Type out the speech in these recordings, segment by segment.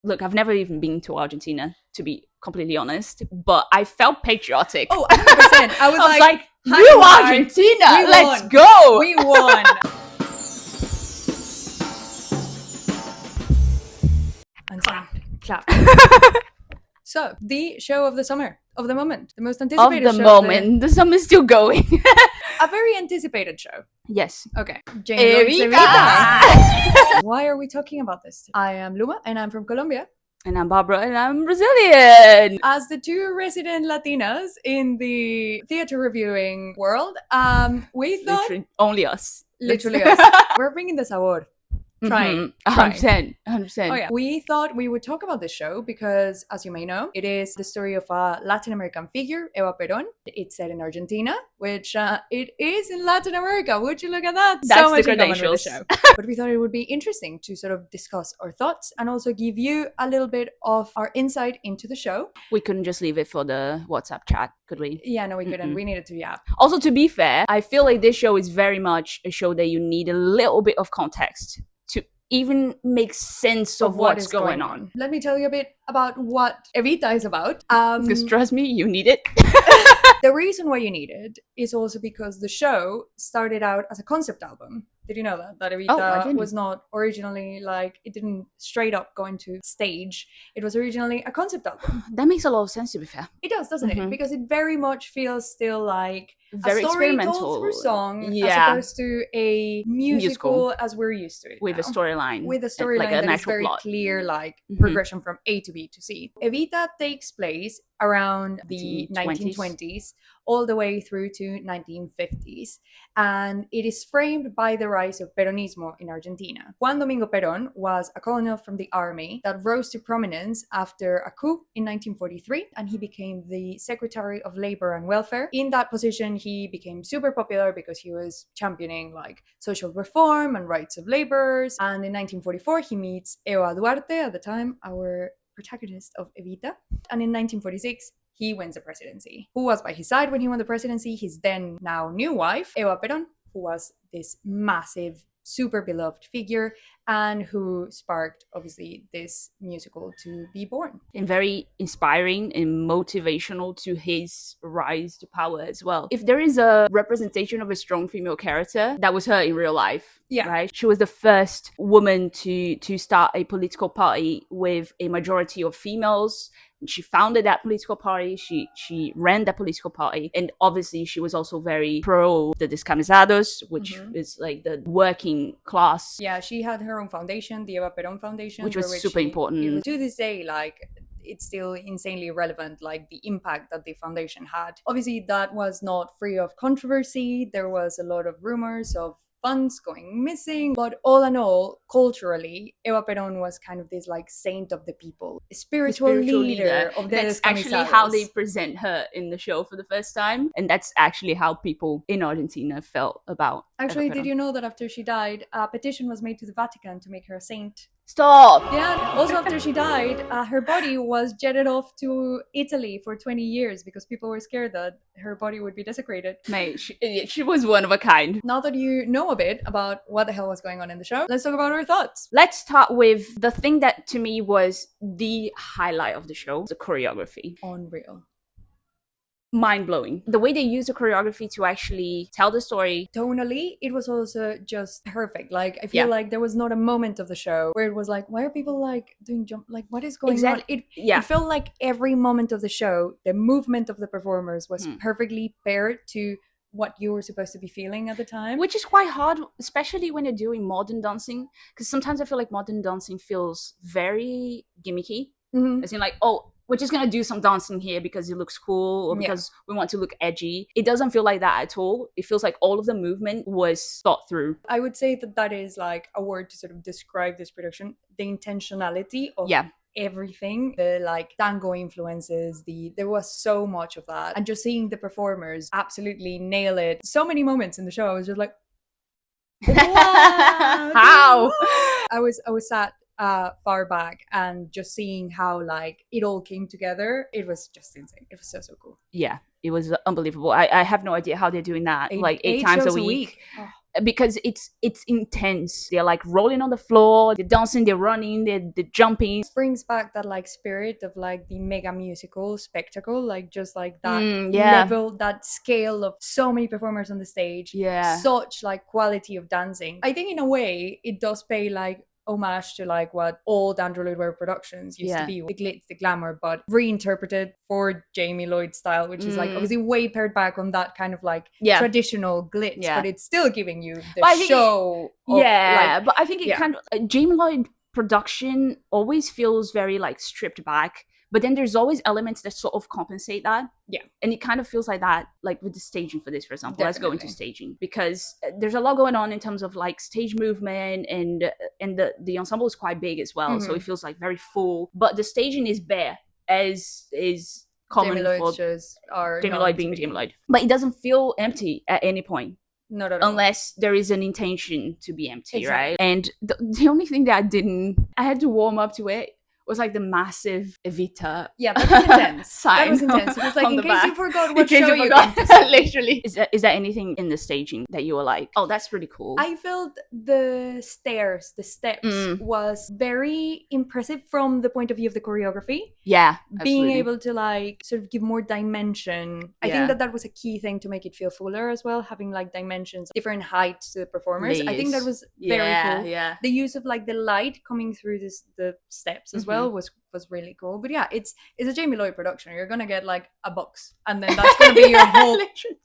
Look, I've never even been to Argentina, to be completely honest, but I felt patriotic. Oh, 100%. I was like, you Argentina, let's go. We won. And clap. So, the show of the summer, of the moment, the most anticipated of the show. Moment. The summer's still going. A very anticipated show. Yes. Okay. Evita. Why are we talking about this? I am Luma, and I'm from Colombia. And I'm Barbara, and I'm Brazilian. As the two resident Latinas in the theater reviewing world, we thought... Literally, only us. Literally us. We're bringing the sabor. Trying. 100%. Oh yeah. We thought we would talk about this show because, as you may know, it is the story of a Latin American figure, Eva Perón. It's set in Argentina, which it is in Latin America. Would you look at that? That's so much the in common with the credentials. show. But we thought it would be interesting to sort of discuss our thoughts and also give you a little bit of our insight into the show. We couldn't just leave it for the WhatsApp chat, could we? Yeah, no, we couldn't. We needed to be up. Also, to be fair, I feel like this show is very much a show that you need a little bit of context to even make sense of what's going on. Let me tell you a bit about what Evita is about. Because trust me, you need it. The reason why you need it is also because the show started out as a concept album. Did you know that? That Evita was not originally like, it didn't straight up go into stage. It was originally a concept album. That makes a lot of sense, to be fair. It does, doesn't it? Because it very much feels still like very a story experimental told through song, yeah, as opposed to a musical as we're used to it with now. A storyline. With a storyline like that is very plot. clear, like progression from A to B to C. Evita takes place around the 1920s all the way through to 1950s, and it is framed by the rise of Peronismo in Argentina. Juan Domingo Perón was a colonel from the army that rose to prominence after a coup in 1943, and he became the Secretary of Labor and Welfare. In that position, he became super popular because he was championing like social reform and rights of laborers. And in 1944, he meets Eva Duarte, at the time our protagonist of Evita. And in 1946, he wins the presidency. Who was by his side when he won the presidency? His then now new wife, Eva Perón, who was this massive, super beloved figure and who sparked, obviously, this musical to be born. And very inspiring and motivational to his rise to power as well. If there is a representation of a strong female character, that was her in real life. Yeah. Right? She was the first woman to start a political party with a majority of females. She founded that political party. She ran that political party. And obviously, she was also very pro the descamisados, which is like the working class. Yeah, she had her own foundation, the Eva Perón Foundation. Which was super important. To this day, like, it's still insanely relevant, like the impact that the foundation had. Obviously, that was not free of controversy. There was a lot of rumors of funds going missing, but all in all, culturally, Eva Perón was kind of this like saint of the people, a spiritual leader of the That's actually how they present her in the show for the first time, and that's actually how people in Argentina felt about Actually, Eva Perón. Did you know that after she died, a petition was made to the Vatican to make her a saint? Stop! Yeah, also after she died, her body was jetted off to Italy for 20 years because people were scared that her body would be desecrated. Mate, she was one of a kind. Now that you know a bit about what the hell was going on in the show, let's talk about our thoughts. Let's start with the thing that to me was the highlight of the show, the choreography. Unreal. Mind-blowing. The way they use the choreography to actually tell the story. Tonally, it was also just perfect. Like, I feel like there was not a moment of the show where it was like, why are people like doing jump? Like, what is going on? It felt like every moment of the show, the movement of the performers was perfectly paired to what you were supposed to be feeling at the time. Which is quite hard, especially when you're doing modern dancing. Because sometimes I feel like modern dancing feels very gimmicky. As in like, oh, we're just going to do some dancing here because it looks cool or because we want to look edgy. It doesn't feel like that at all. It feels like all of the movement was thought through. I would say that that is like a word to sort of describe this production. The intentionality of everything, the like tango influences, there was so much of that. And just seeing the performers absolutely nail it. So many moments in the show, I was just like, wow, how? I was sat far back and just seeing how like it all came together, it was just insane. It was so cool. Yeah, it was unbelievable. I have no idea how they're doing that. Like eight times a week. because it's intense. They're like rolling on the floor, they're dancing, they're running, they're jumping. It brings back that like spirit of like the mega musical spectacle, like just like that level, that scale of so many performers on the stage, such like quality of dancing. I think in a way it does pay like homage to like what old Andrew Lloyd Webber productions used to be, the glitz, the glamour, but reinterpreted for Jamie Lloyd style, which is like obviously way pared back on that kind of like traditional glitz, but it's still giving you the show. But I think it kind of Jamie Lloyd production always feels very like stripped back. But then there's always elements that sort of compensate that. Yeah. And it kind of feels like that, like with the staging for this, for example. Let's go into staging. Because there's a lot going on in terms of like stage movement, and the ensemble is quite big as well. So it feels like very full. But the staging is bare, as is common Jamie Lloyd for shows are Jamie Lloyd being Jamie Lloyd. But it doesn't feel empty at any point. Not at all. Unless there is an intention to be empty, right? And the only thing that I had to warm up to it was like the massive Evita. Yeah, that was intense. Sign that was intense. It was like, in case you forgot what show you literally. Is there anything in the staging that you were like, oh, that's pretty cool? I felt the steps was very impressive from the point of view of the choreography. Yeah, being able to like sort of give more dimension. I think that was a key thing to make it feel fuller as well, having like dimensions, different heights to the performers. I think that was very cool. Yeah. The use of like the light coming through the steps as well was really cool. But yeah, it's a Jamie Lloyd production. You're gonna get like a box, and then that's gonna be your whole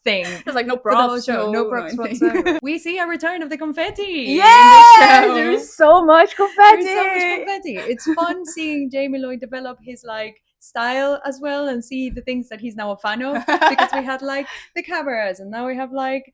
thing. There's like no props, no props whatsoever. We see a return of the confetti. Yeah, there's so much confetti. It's fun seeing Jamie Lloyd develop his like style as well, and see the things that he's now a fan of, because we had like the cameras, and now we have like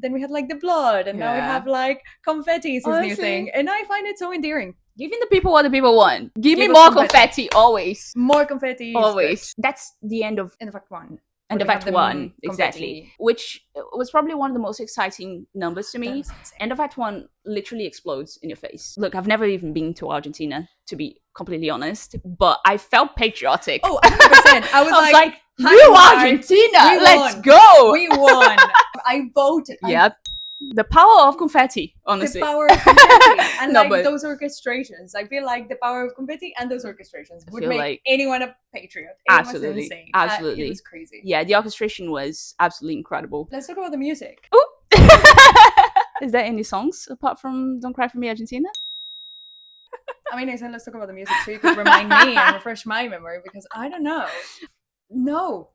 then we had like the blood, and now we have like confetti is his new thing, and I find it so endearing. Giving the people what the people want. Give me more confetti, always. More confetti, always. That's the end of Act 1. End of Act 1, exactly. Which was probably one of the most exciting numbers to me. End of Act 1 literally explodes in your face. Look, I've never even been to Argentina, to be completely honest, but I felt patriotic. Oh, 100%. I was like, you Argentina, let's go. We won. I voted. Yep. The power of confetti, honestly. The power of confetti. And those orchestrations. I feel like the power of confetti and those orchestrations would make like anyone a patriot. It was insane. Absolutely. It was crazy. Yeah, the orchestration was absolutely incredible. Let's talk about the music. Ooh. Is there any songs apart from Don't Cry For Me, Argentina? I mean, I said let's talk about the music so you could remind me and refresh my memory, because I don't know. No.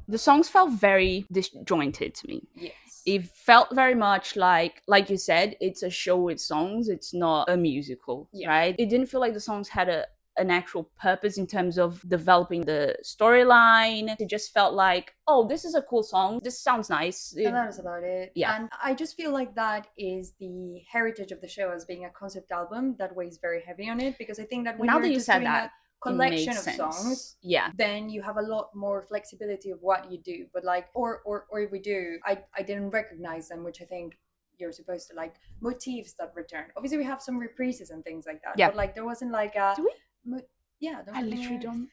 The songs felt very disjointed to me. Yes. It felt very much like you said, it's a show with songs. It's not a musical, right? It didn't feel like the songs had an actual purpose in terms of developing the storyline. It just felt like, oh, this is a cool song. This sounds nice. And that was about it. Yeah. And I just feel like that is the heritage of the show as being a concept album that weighs very heavy on it, because I think that when now you're that you just said doing that, collection of songs, yeah, then you have a lot more flexibility of what you do. But like, or if we do, I didn't recognize them, which I think you're supposed to, like motifs that return. Obviously we have some reprises and things like that, but like there wasn't like a do we? I literally don't.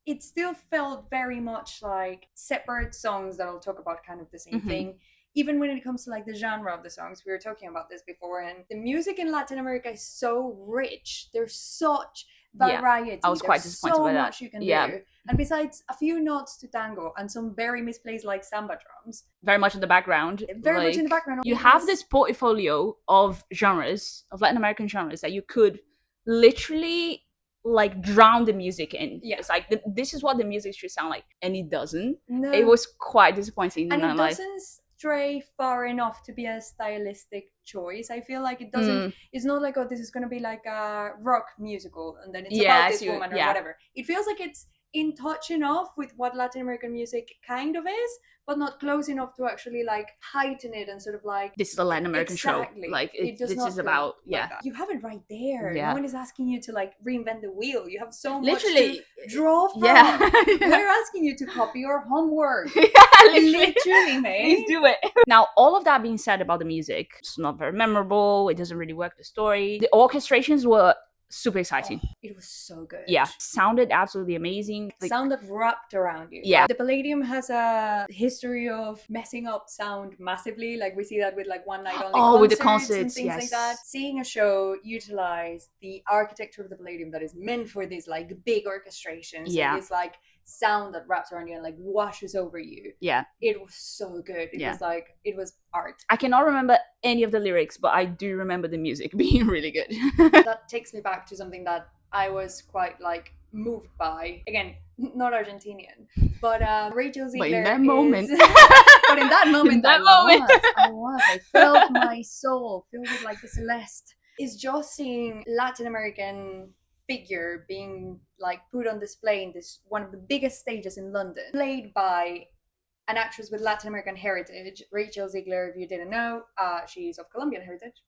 It still felt very much like separate songs that I'll talk about kind of the same thing. Even when it comes to like the genre of the songs, we were talking about this before, and the music in Latin America is so rich. There's such variety. I was quite disappointed by that. So much you can do. And besides a few nods to tango and some very misplaced like samba drums, very much in the background. Very much in the background. You have this portfolio of genres, of Latin American genres, that you could literally like drown the music in. It's like this is what the music should sound like, and it doesn't. No. It was quite disappointing. And it doesn't stray far enough to be a stylistic choice. I feel like it doesn't. It's not like, oh, this is going to be like a rock musical, and then it's about this woman or whatever. It feels like it's in touch enough with what Latin American music kind of is, but not close enough to actually like heighten it and sort of like, this is a Latin American show. Like this is about you have it right there. No one is asking you to like reinvent the wheel. You have so much literally to draw from. We're asking you to copy your homework. Literally, mate. Please do it. Now, all of that being said about the music, it's not very memorable. It doesn't really work the story. The orchestrations were super exciting. It was so good. Yeah, sounded absolutely amazing. Sounded wrapped around you. Yeah. The Palladium has a history of messing up sound massively. Like we see that with like one night only concerts, with the concerts and things like that. Seeing a show utilize the architecture of the Palladium that is meant for these like big orchestrations, and this like sound that wraps around you and like washes over you. Yeah. It was so good. It was art. I cannot remember any of the lyrics, but I do remember the music being really good. That takes me back to something that I was quite like moved by. Again, not Argentinian, but Rachel Zegler. But in that moment. But in that moment, I felt my soul filled with like the Celeste. Is just seeing Latin American figure being like put on display in this one of the biggest stages in London, played by an actress with Latin American heritage, Rachel Zegler. If you didn't know, she's of Colombian heritage.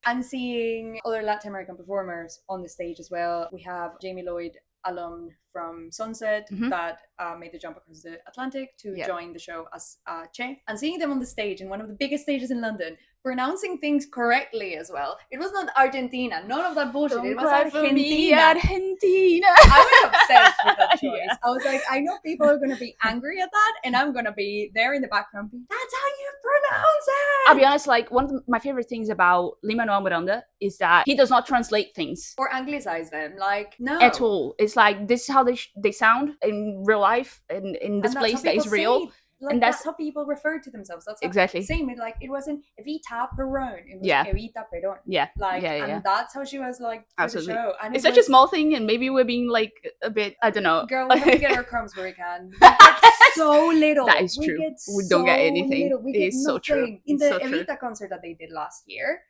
And seeing other Latin American performers on the stage as well. We have Jamie Lloyd, alum from Sunset, that made the jump across the Atlantic to join the show as Che. And seeing them on the stage in one of the biggest stages in London, pronouncing things correctly as well. It was not Argentina, none of that bullshit. It was Argentina. Argentina. I was obsessed with that choice. I was like, I know people are going to be angry at that, and I'm going to be there in the background. That's how you pronounce it. I'll be honest, like one of my favorite things about Lin-Manuel Miranda is that he does not translate things or anglicize them. Like, no, at all. It's like this is how they sound in real life, and in this place that is real. Like, and that's how people refer to themselves. That's exactly same. Like it wasn't Evita Perón. It was Evita Perón. Yeah. Like, and that's how she was like for the show. And it's such a small thing, and maybe we're being like a bit, I don't know. Girl, we have to get our crumbs where we can. We get so little. That is true. We don't get anything. We get it's so true. In the Evita concert that they did last year,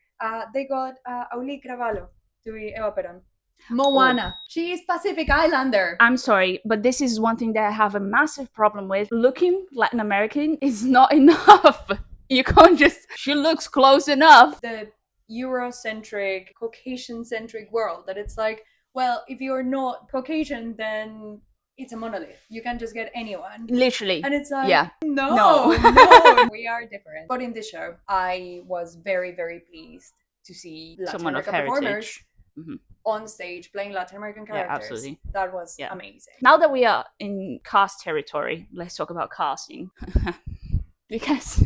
they got Auli Cravalho to be Eva Perón. Moana. She is Pacific Islander. I'm sorry, but this is one thing that I have a massive problem with. Looking Latin American is not enough. You can't just... She looks close enough. The Eurocentric, Caucasian-centric world that it's like, well, if you're not Caucasian, then it's a monolith. You can just get anyone. Literally. And it's like, no. We are different. But in this show, I was very, very pleased to see Latin someone American of heritage performers on stage playing Latin American characters. Yeah, absolutely. That was amazing. Now that we are in cast territory, let's talk about casting. Because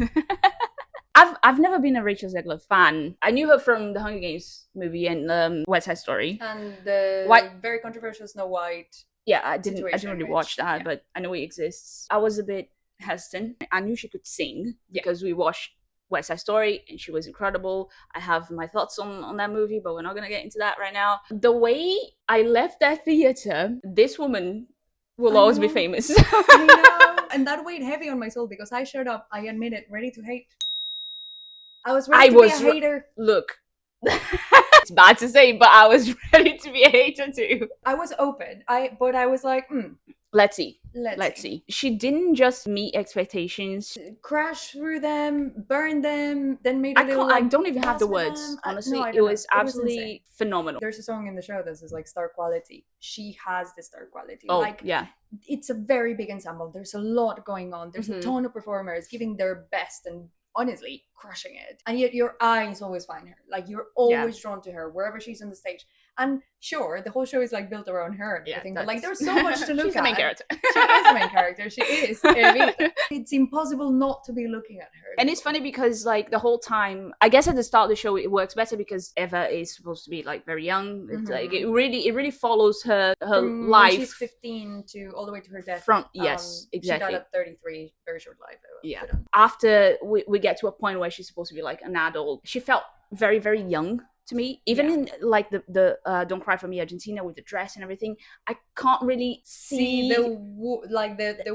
I've never been a Rachel Zegler fan. I knew her from the Hunger Games movie and West Side Story. And the very controversial Snow White. Yeah, I didn't really watch that, but I know it exists. I was a bit hesitant. I knew she could sing because we watched West Side Story and she was incredible. I have my thoughts on that movie, but we're not going to get into that right now. The way I left that theater, this woman will always be famous. I know. And that weighed heavy on my soul because I showed up, I admit it, ready to hate. I was ready to be a hater. Look, it's bad to say, but I was ready to be a hater too. I was open. But I was like, let's see. Let's see. She didn't just meet expectations. Crash through them, burn them, then made I don't even have the words, honestly. It was absolutely phenomenal. There's a song in the show that says like star quality. She has the star quality. Oh, like, yeah. It's a very big ensemble. There's a lot going on. There's a ton of performers giving their best and honestly crushing it. And yet your eyes always find her. Like you're always drawn to her wherever she's on the stage. And sure, the whole show is like built around her and everything, but like there's so much to look at. She's the main character. She is the main character. She is. Evita. It's impossible not to be looking at her. And it's funny because like the whole time, I guess at the start of the show it works better because Eva is supposed to be like very young. It's like it really follows her from life. When she's 15 to all the way to her death. Yes, exactly. She died at 33, very short life. Yeah. After we get to a point where she's supposed to be like an adult, she felt very, very young to me. Even in like the Don't Cry for Me Argentina with the dress and everything, I can't really see the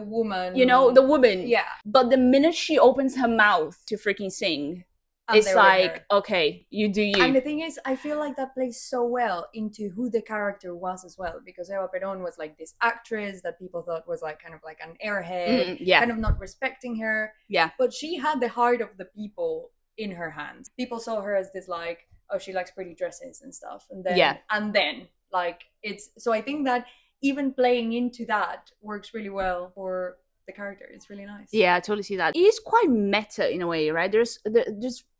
woman. You know, the woman. Yeah. But the minute she opens her mouth to freaking sing, it's like, okay, you do you. And the thing is, I feel like that plays so well into who the character was as well, because Eva Perón was like this actress that people thought was like kind of like an airhead, kind of not respecting her. Yeah. But she had the heart of the people in her hands. People saw her as this like, oh, she likes pretty dresses and stuff. And then like it's, so I think that even playing into that works really well for the character. It's really nice. Yeah, I totally see that. It is quite meta in a way, right? There's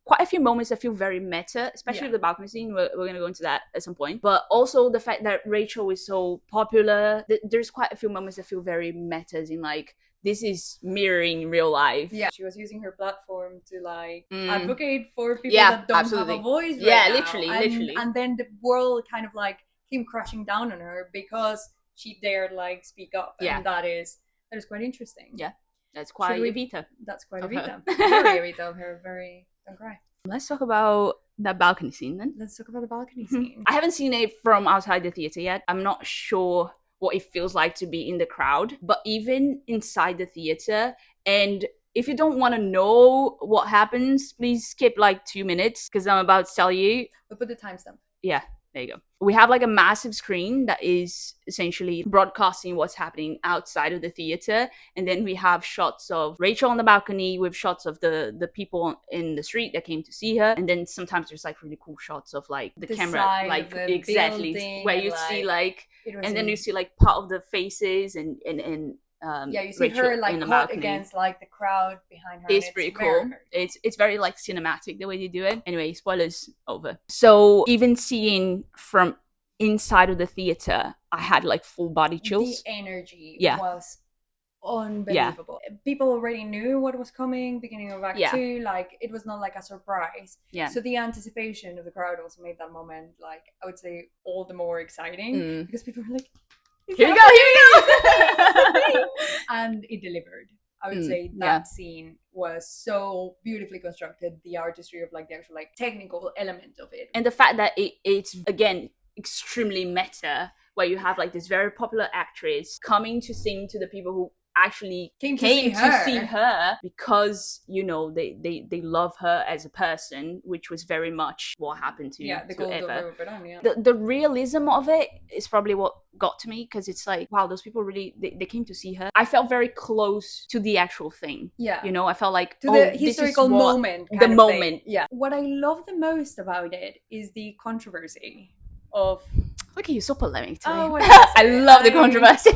quite a few moments that feel very meta, especially the balcony scene. We're going to go into that at some point. But also the fact that Rachel is so popular. There's quite a few moments that feel very meta, in like, this is mirroring real life. Yeah, she was using her platform to like advocate for people that don't have a voice right now. Literally. And then the world kind of like came crashing down on her because she dared like speak up. And that is quite interesting. Yeah, that's quite Evita. That's quite Evita. Very Evita of her. Very, don't cry. Let's talk about that balcony scene then. Let's talk about the balcony scene. I haven't seen it from outside the theater yet. I'm not sure what it feels like to be in the crowd, but even inside the theater, and if you don't want to know what happens, please skip like 2 minutes because I'm about to tell you. We'll put the timestamp. Yeah, there you go. We have like a massive screen that is essentially broadcasting what's happening outside of the theater, and then we have shots of Rachel on the balcony with shots of the people in the street that came to see her, and then sometimes there's like really cool shots of like the camera, like exactly where you see like, and then you see like part of the faces and you see Rachel her like caught against like the crowd behind her. It's pretty cool. It's very like cinematic the way they do it. Anyway, spoilers over. So even seeing from inside of the theater, I had like full body chills. The energy was unbelievable. People already knew what was coming beginning of Act 2. Like it was not like a surprise. So the anticipation of the crowd also made that moment, like, I would say, all the more exciting because people were like, here we go. And it delivered. I would say that scene was so beautifully constructed. The artistry of like the actual like technical element of it, and the fact that it's again extremely meta, where you have like this very popular actress coming to sing to the people who actually came to see her because, you know, they love her as a person, which was very much what happened to Eva. The realism of it is probably what got to me, because it's like, wow, those people really they came to see her. I felt very close to the actual thing. You know, I felt like to the historical moment. The moment. What I love the most about it is the controversy of. Look at you, so polemic today. I love the controversy.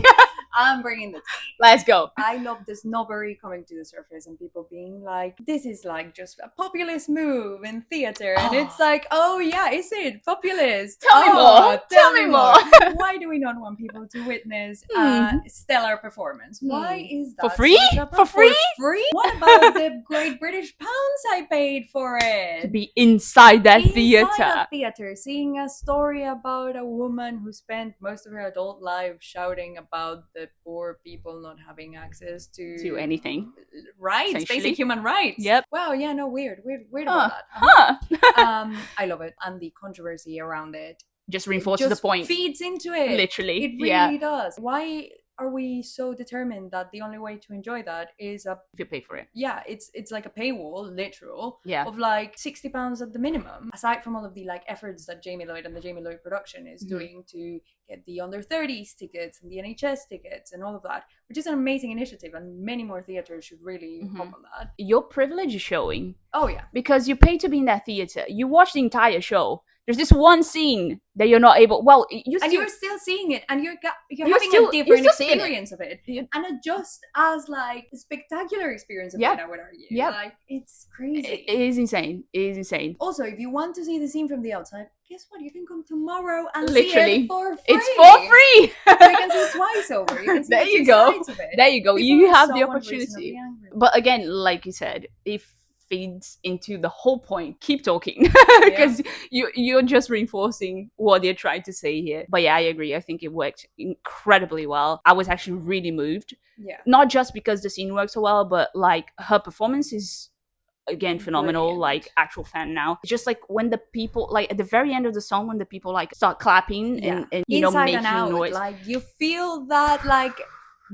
I'm bringing the tea. Let's go. I love the snobbery coming to the surface and people being like, this is like just a populist move in theater. And it's like, oh yeah, is it populist? Tell me more. Tell me more. Why do we not want people to witness a stellar performance? Why is that? For free? For free? What about the great British pounds I paid for it? To be inside that theater. Seeing a story about a woman who spent most of her adult life shouting about the poor people not having access to anything. Rights, basic human rights. Yep. Wow, yeah, no, weird about that. I love it. And the controversy around it just reinforces the point. Feeds into it. Literally. It really does. Why are we so determined that the only way to enjoy that is if you pay for it? Yeah, it's like a paywall, literal, yeah, of like £60 at the minimum. Aside from all of the like efforts that Jamie Lloyd and the Jamie Lloyd production is doing to get the under 30s tickets and the NHS tickets and all of that, which is an amazing initiative, and many more theaters should really hop on that. Your privilege is showing. Oh yeah, because you pay to be in that theater. You watch the entire show. There's this one scene that you're not able. Well, you're still seeing it, and you're having a different experience of it, and a just as like spectacular experience of it. I would argue. Yeah, like it's crazy. It is insane. It is insane. Also, if you want to see the scene from the outside, guess what? You can come tomorrow and literally see it for free. It's for free. So you can see it twice over. You can see there you go. There you go. People you have so the opportunity. But again, like you said, if feeds into the whole point, keep talking, because you're just reinforcing what they're trying to say here. But yeah, I agree. I think it worked incredibly well. I was actually really moved. Not just because the scene works so well, but like her performance is again phenomenal. Brilliant. Like actual fan now. Just like when the people, like at the very end of the song, when the people like start clapping and you know, making noise, like you feel that like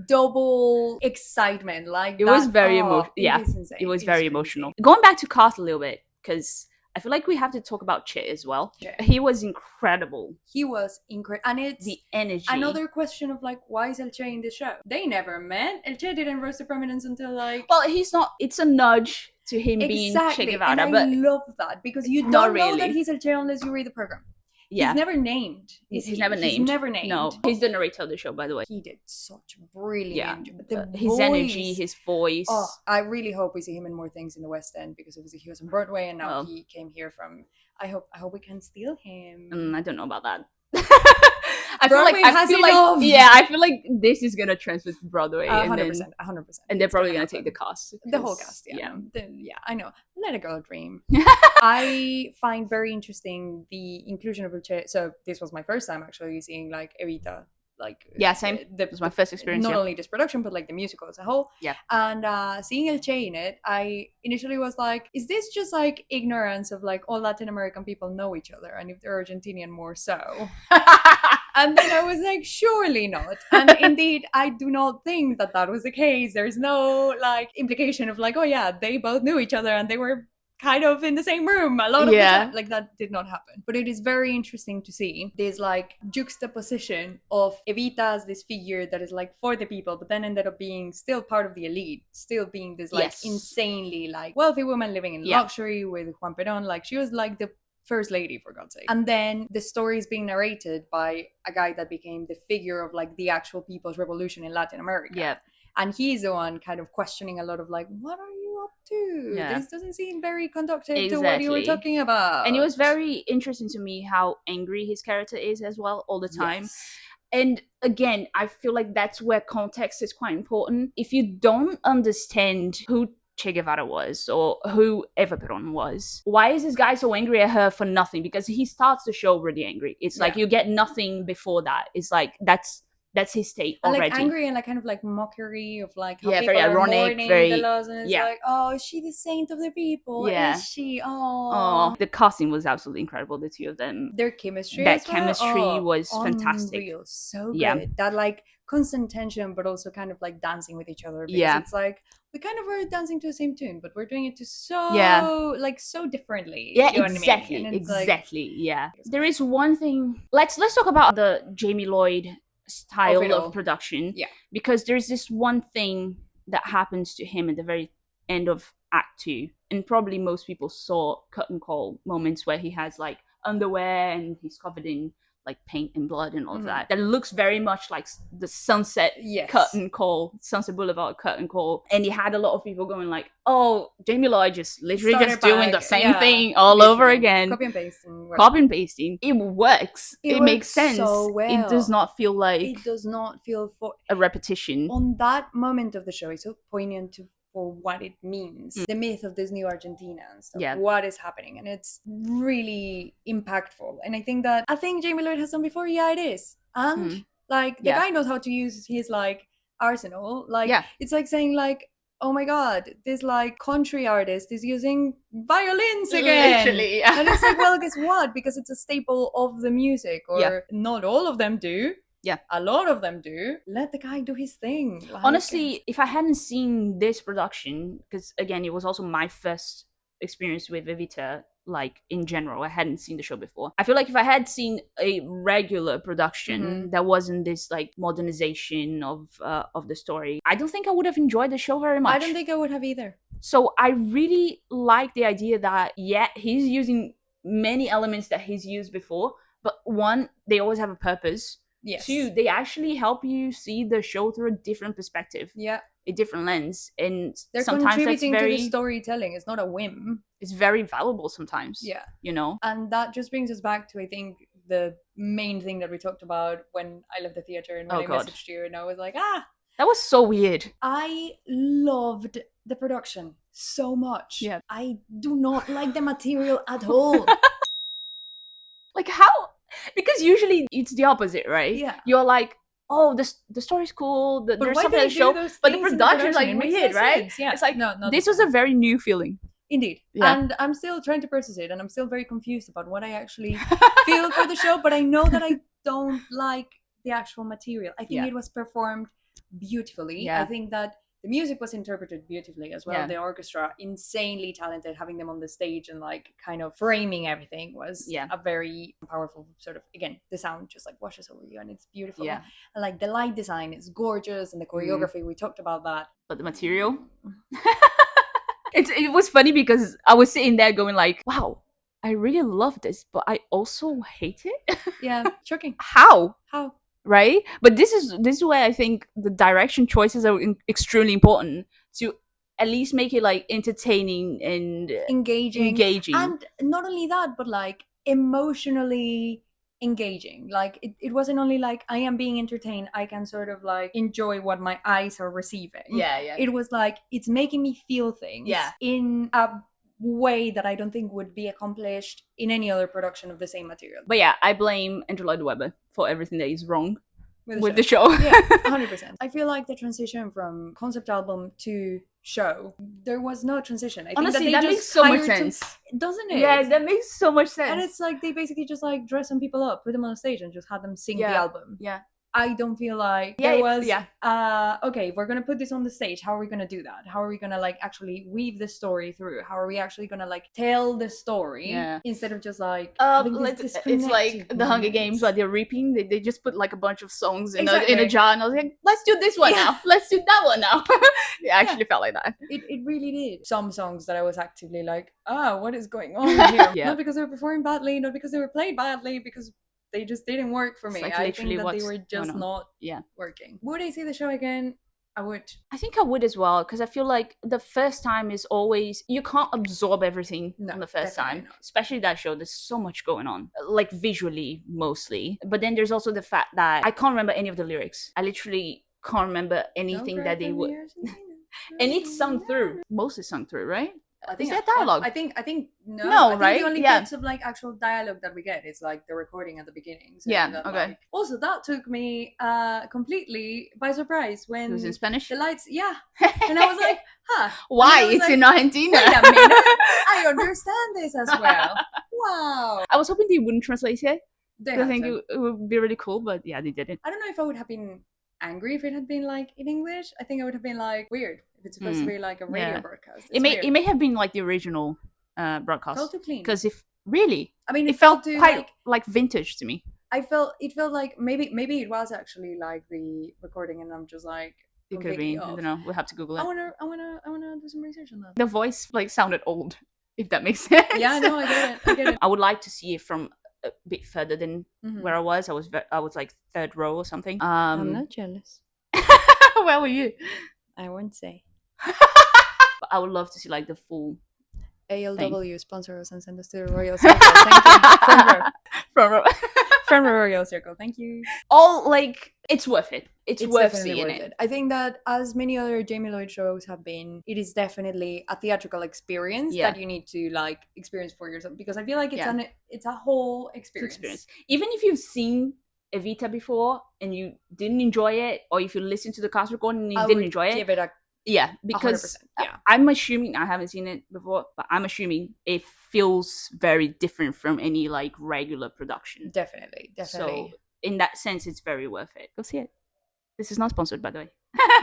double excitement. Like it was very emotional. Yeah, it was very emotional. Going back to cast a little bit, because I feel like we have to talk about Che as well. He was incredible. And it's the energy. Another question of like, why is El Che in the show? They never met. El Che didn't rise to prominence until like, well, he's not. It's a nudge to him being Che Guevara. And I love that, because you don't know that he's El Che unless you read the program. Yeah. He's never named. He's never named. He's never named. No. He's the narrator of the show, by the way. He did such brilliant. His energy, his voice. Oh, I really hope we see him in more things in the West End, because obviously he was on Broadway and now he came here from. I hope we can steal him. I don't know about that. I feel like this is gonna transfer to Broadway. 100%. And they're probably gonna take the cast. The whole cast, yeah. I know. Let a girl dream. I find very interesting the inclusion of Luce. So this was my first time actually seeing like Evita. Like same. That was my first experience. Not only this production, but like the musical as a whole. Yeah. And seeing El Che in it, I initially was like, is this just like ignorance of like all Latin American people know each other, and if they're Argentinian more so? And then I was like, surely not. And indeed, I do not think that was the case. There's no like implication of like, oh yeah, they both knew each other and they were kind of in the same room a lot of the time. Like that did not happen. But it is very interesting to see this like juxtaposition of Evita as this figure that is like for the people, but then ended up being still part of the elite, still being this like insanely like wealthy woman living in luxury with Juan Perón. Like she was like the first lady, for God's sake. And then the story is being narrated by a guy that became the figure of like the actual people's revolution in Latin America. Yeah. And he's the one kind of questioning a lot of like, what are you up to? Yeah. This doesn't seem very conductive to what you were talking about. And it was very interesting to me how angry his character is as well all the time. Yes. And again, I feel like that's where context is quite important. If you don't understand who Che Guevara was or who Eva Perón was, why is this guy so angry at her for nothing? Because he starts the show really angry. It's like you get nothing before that. It's like that's his state already. And like angry and like kind of like mockery of like how people very are ironic, mourning the laws, and it's like, oh, is she the saint of the people? Yeah. Is she? Oh, the casting was absolutely incredible. The two of them, their chemistry, was fantastic. Unreal. So good. That like constant tension, but also kind of like dancing with each other. Because it's like we kind of are dancing to the same tune, but we're doing it to so differently. Yeah, you know exactly. What I mean? Exactly. Like, yeah. There is one thing. Let's talk about the Jamie Lloyd style of production. Yeah. Because there's this one thing that happens to him at the very end of Act 2. And probably most people saw curtain call moments where he has like underwear and he's covered in like paint and blood and all of that. That looks very much like the Sunset curtain call, Sunset Boulevard curtain call. And he had a lot of people going like, oh, Jamie Lloyd just literally just doing the same thing all over again. Copy and pasting. It works. It makes sense. So well. It does not feel like a repetition. On that moment of the show, it's so poignant for what it means, the myth of this new Argentina and stuff, what is happening, and it's really impactful. And I think Jamie Lloyd has done before. Yeah, it is. And like the guy knows how to use his like arsenal. Like it's like saying like, oh my god, this like country artist is using violins again. Literally. And it's like, well, guess what? Because it's a staple of the music, or not all of them do. Yeah. A lot of them do. Let the guy do his thing. Like, honestly, if I hadn't seen this production, because again, it was also my first experience with Evita, like in general, I hadn't seen the show before. I feel like if I had seen a regular production that wasn't this like modernization of the story, I don't think I would have enjoyed the show very much. I don't think I would have either. So I really like the idea that he's using many elements that he's used before, but one, they always have a purpose. Yes. 2, they actually help you see the show through a different perspective. Yeah. A different lens. And they're sometimes contributing to the storytelling. It's not a whim. It's very valuable sometimes. Yeah. You know? And that just brings us back to, I think, the main thing that we talked about when I left the theater and when I messaged you and I was like, that was so weird. I loved the production so much. Yeah. I do not like the material at all. Like how? Because usually it's the opposite, right? Yeah. You're like, oh, the story's cool, there's something to show, but the production is like weird, right? Yeah. It's like, this was a very new feeling. Indeed. Yeah. And I'm still trying to process it, and I'm still very confused about what I actually feel for the show, but I know that I don't like the actual material. I think it was performed beautifully. Yeah. I think that the music was interpreted beautifully as well. The orchestra, insanely talented, having them on the stage and like kind of framing everything was a very powerful sort of, again, the sound just like washes over you and it's beautiful. Yeah. And like the light design is gorgeous and the choreography, we talked about that. But the material? It was funny because I was sitting there going like, wow, I really love this, but I also hate it. Yeah, shocking. How? Right? But this is where I think the direction choices are extremely important to at least make it like entertaining and engaging. And not only that, but like emotionally engaging. Like it wasn't only like I am being entertained, I can sort of like enjoy what my eyes are receiving. It was like it's making me feel things in a way that I don't think would be accomplished in any other production of the same material. But yeah, I blame Andrew Lloyd Webber for everything that is wrong with the show. show. Yeah, 100%. I feel like the transition from concept album to show, there was no transition. I Honestly, think that makes so much sense. Doesn't it? Yeah, that makes so much sense. And it's like they basically just like dress some people up, put them on a stage and just had them sing the album. Yeah. I don't feel like there was okay, we're gonna put this on the stage. How are we gonna do that? How are we gonna like actually weave the story through? How are we actually gonna like tell the story instead of just like it's like the Hunger Games where they're reaping. They just put like a bunch of songs in a jar, and I was like, let's do this one now. Let's do that one now. It actually felt like that. It really did. Some songs that I was actively like, what is going on here? Not because they were performing badly, not because they were played badly, because they just didn't work for me. Like I think that they were just not working. Would I see the show again? I would. I think I would as well, because I feel like the first time is always, you can't absorb everything on the first time. Not. Especially that show, there's so much going on. Like visually, mostly. But then there's also the fact that I can't remember any of the lyrics. I literally can't remember anything that they would. And it's sung through. Most is sung through, right? I think is that dialogue? I think no. No, I think right? the only bits of like actual dialogue that we get is like the recording at the beginning. So yeah. that, Okay. Like, also, that took me completely by surprise when it was in Spanish. The lights, and I was like, why? It's like, in Argentina. Wait a minute, I understand this as well. Wow. I was hoping they wouldn't translate it. I think it would be really cool, but yeah, they didn't. I don't know if I would have been angry if it had been like in English. I think I would have been like weird if it's supposed to be like a radio broadcast. It may have been like the original broadcast. Felt too clean. Because I mean, it felt too, quite like vintage to me. It felt like maybe it was actually like the recording, and I'm just like it could have been. I don't know. We'll have to Google it. I wanna do some research on that. The voice like sounded old, if that makes sense. Yeah, no, I get it. I would like to see it from a bit further than where I was. I was like third row or something. I'm not jealous. Where were you? I won't say. But I would love to see like the full ALW sponsor us and send us to the Royal Circle. Thank you. From Royal Circle. Thank you. All like it's worth it. It's worth seeing it. I think that as many other Jamie Lloyd shows have been, it is definitely a theatrical experience that you need to like experience for yourself, because I feel like it's a whole experience. Even if you've seen Evita before and you didn't enjoy it, or if you listen to the cast recording and you didn't enjoy it, give it a because 100%, I'm assuming, I haven't seen it before, but I'm assuming it feels very different from any like regular production. Definitely. So in that sense, it's very worth it. Go see it. This is not sponsored, by the way.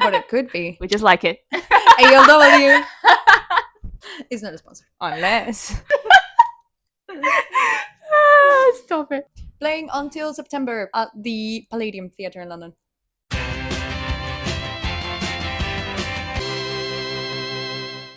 But it could be. We just like it. ALW. It's not a sponsor. Unless. Stop it. Playing until September at the Palladium Theatre in London.